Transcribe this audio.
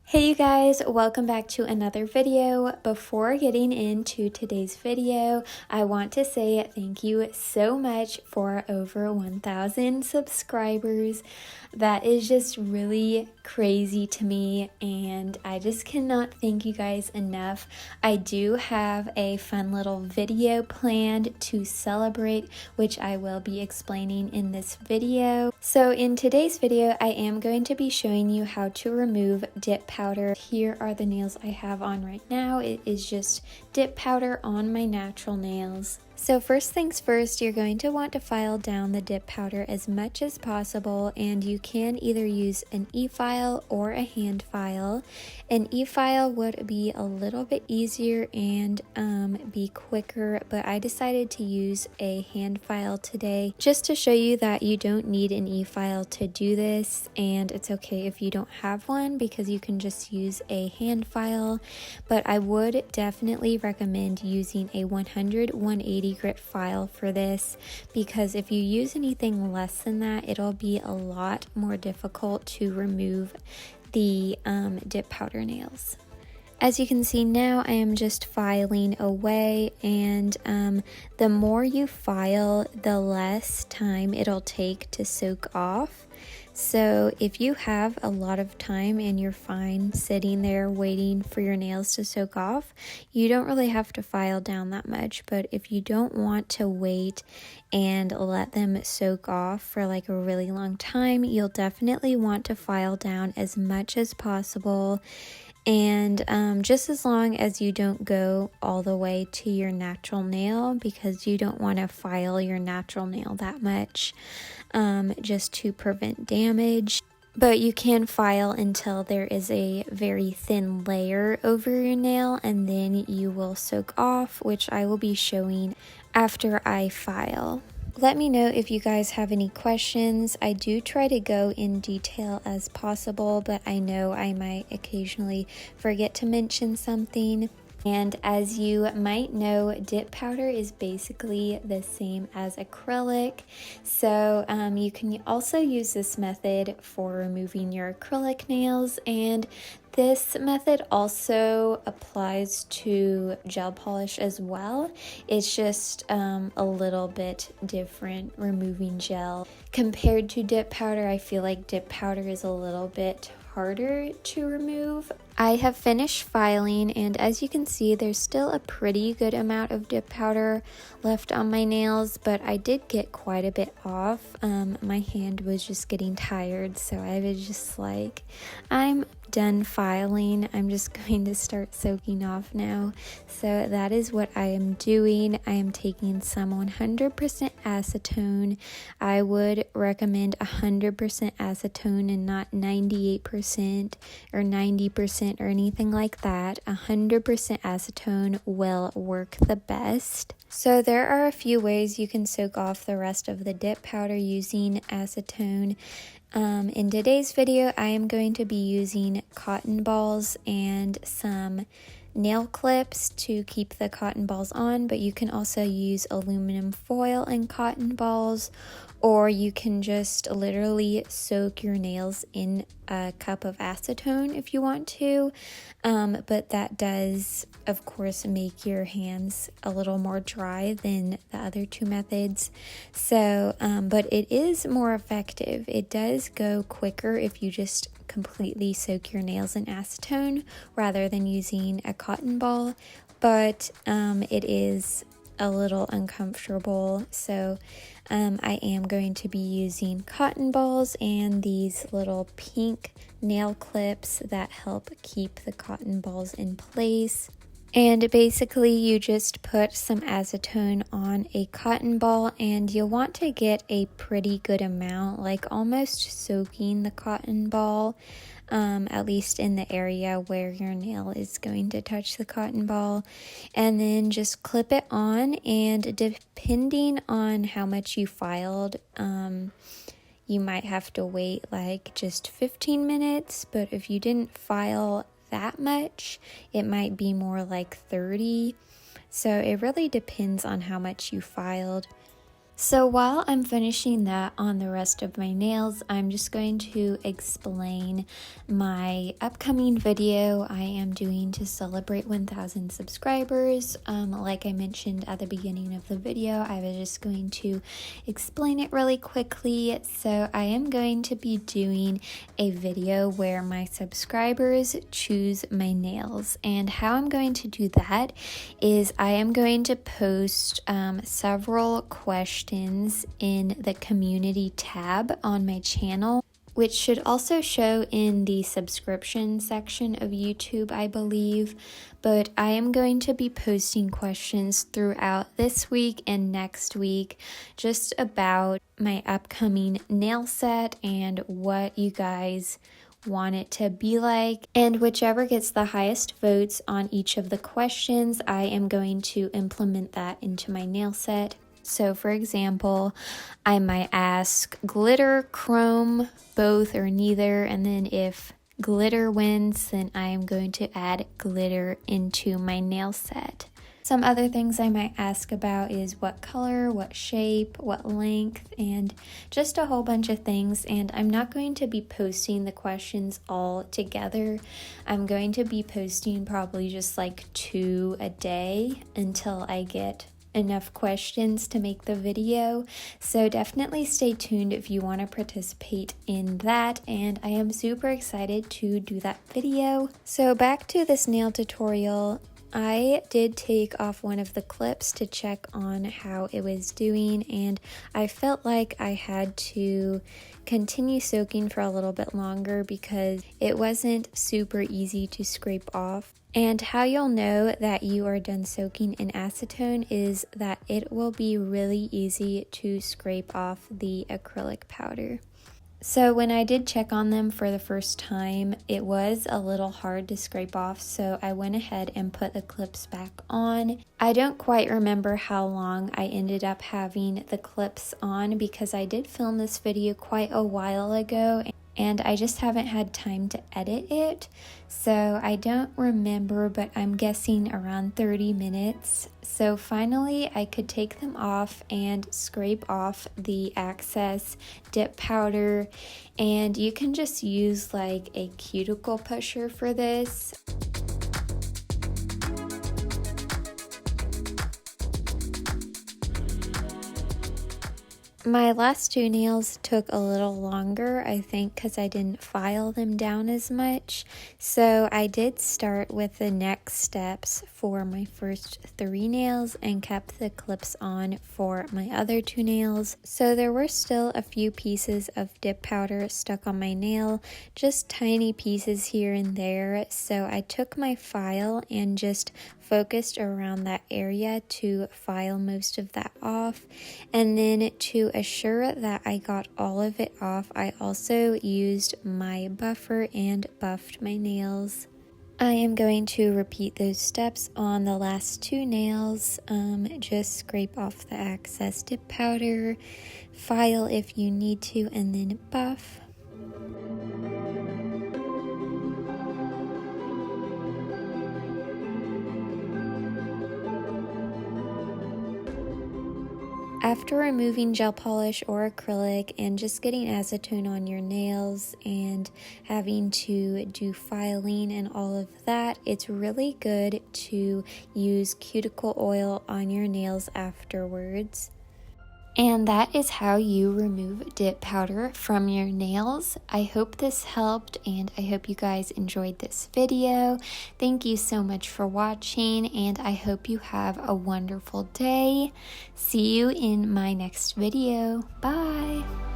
Hey you guys, welcome back to another video. Before getting into today's video, I want to say thank you so much for over 1,000 subscribers. That is just really crazy to me and I just cannot thank you guys enough. I do have a fun little video planned to celebrate, which I will be explaining in this video. So in today's video, I am going to be showing you how to remove dip powder. Here are the nails I have on right now. It is just dip powder on my natural nails. So first things first, you're going to want to file down the dip powder as much as possible, and you can either use an e-file or a hand file. An e-file would be a little bit easier and be quicker, but I decided to use a hand file today just to show you that you don't need an e-file to do this, and it's okay if you don't have one because you can just use a hand file. But I would definitely recommend using a 100-180 grit file for this, because if you use anything less than that, it'll be a lot more difficult to remove the dip powder nails. As you can see now, I am just filing away, and the more you file, the less time it'll take to soak off. So if you have a lot of time and you're fine sitting there waiting for your nails to soak off, you don't really have to file down that much. But if you don't want to wait and let them soak off for like a really long time, you'll definitely want to file down as much as possible. And just as long as you don't go all the way to your natural nail, because you don't want to file your natural nail that much, just to prevent damage. But you can file until there is a very thin layer over your nail, and then you will soak off, which I will be showing after I file. Let me know if you guys have any questions. I do try to go in detail as possible, but I know I might occasionally forget to mention something. And as you might know, dip powder is basically the same as acrylic. So you can also use this method for removing your acrylic nails, and this method also applies to gel polish as well. It's just a little bit different removing gel. Compared to dip powder, I feel like dip powder is a little bit harder to remove. I have finished filing, and as you can see, there's still a pretty good amount of dip powder left on my nails, but I did get quite a bit off. My hand was just getting tired, so I was just like, I'm done filing. I'm just going to start soaking off now. So that is what I am doing. I am taking some 100% acetone. I would recommend 100% acetone and not 98% or 90% or anything like that. 100% acetone will work the best. So there are a few ways you can soak off the rest of the dip powder using acetone. In today's video, I am going to be using cotton balls and some nail clips to keep the cotton balls on, but you can also use aluminum foil and cotton balls, or you can just literally soak your nails in a cup of acetone if you want to, but that does of course make your hands a little more dry than the other two methods. So but it is more effective. It does go quicker if you just completely soak your nails in acetone rather than using a cotton ball, but it is a little uncomfortable. So I am going to be using cotton balls and these little pink nail clips that help keep the cotton balls in place. And basically you just put some acetone on a cotton ball, and you'll want to get a pretty good amount, like almost soaking the cotton ball, at least in the area where your nail is going to touch the cotton ball, and then just clip it on. And depending on how much you filed, you might have to wait like just 15 minutes, but if you didn't file that much, it might be more like 30. So it really depends on how much you filed. So while I'm finishing that on the rest of my nails, I'm just going to explain my upcoming video I am doing to celebrate 1,000 subscribers. Like I mentioned at the beginning of the video, I was just going to explain it really quickly. So I am going to be doing a video where my subscribers choose my nails, and how I'm going to do that is I am going to post several questions in the community tab on my channel, which should also show in the subscription section of YouTube, I believe. But I am going to be posting questions throughout this week and next week just about my upcoming nail set and what you guys want it to be like, and whichever gets the highest votes on each of the questions, I am going to implement that into my nail set. So for example, I might ask glitter, chrome, both or neither, and then if glitter wins, then I am going to add glitter into my nail set. Some other things I might ask about is what color, what shape, what length, and just a whole bunch of things. And I'm not going to be posting the questions all together. I'm going to be posting probably just like 2 a day until I get enough questions to make the video. So definitely stay tuned if you want to participate in that, and I am super excited to do that video. So back to this nail tutorial. I did take off one of the clips to check on how it was doing, and I felt like I had to continue soaking for a little bit longer because it wasn't super easy to scrape off. And how you'll know that you are done soaking in acetone is that it will be really easy to scrape off the acrylic powder. So when I did check on them for the first time, it was a little hard to scrape off, so I went ahead and put the clips back on. I don't quite remember how long I ended up having the clips on because I did film this video quite a while ago, and I just haven't had time to edit it, so I don't remember, but I'm guessing around 30 minutes. So finally I could take them off and scrape off the excess dip powder, and you can just use like a cuticle pusher for this. My last 2 nails took a little longer, I think, because I didn't file them down as much. So I did start with the next steps for my first 3 nails and kept the clips on for my other 2 nails. So there were still a few pieces of dip powder stuck on my nail, just tiny pieces here and there. So I took my file and just focused around that area to file most of that off, and then to assure that I got all of it off, I also used my buffer and buffed my nails. I am going to repeat those steps on the last 2 nails. Just scrape off the excess dip powder, file if you need to, and then buff. After removing gel polish or acrylic and just getting acetone on your nails and having to do filing and all of that, it's really good to use cuticle oil on your nails afterwards. And that is how you remove dip powder from your nails. I hope this helped, and I hope you guys enjoyed this video. Thank you so much for watching, and I hope you have a wonderful day. See you in my next video. Bye!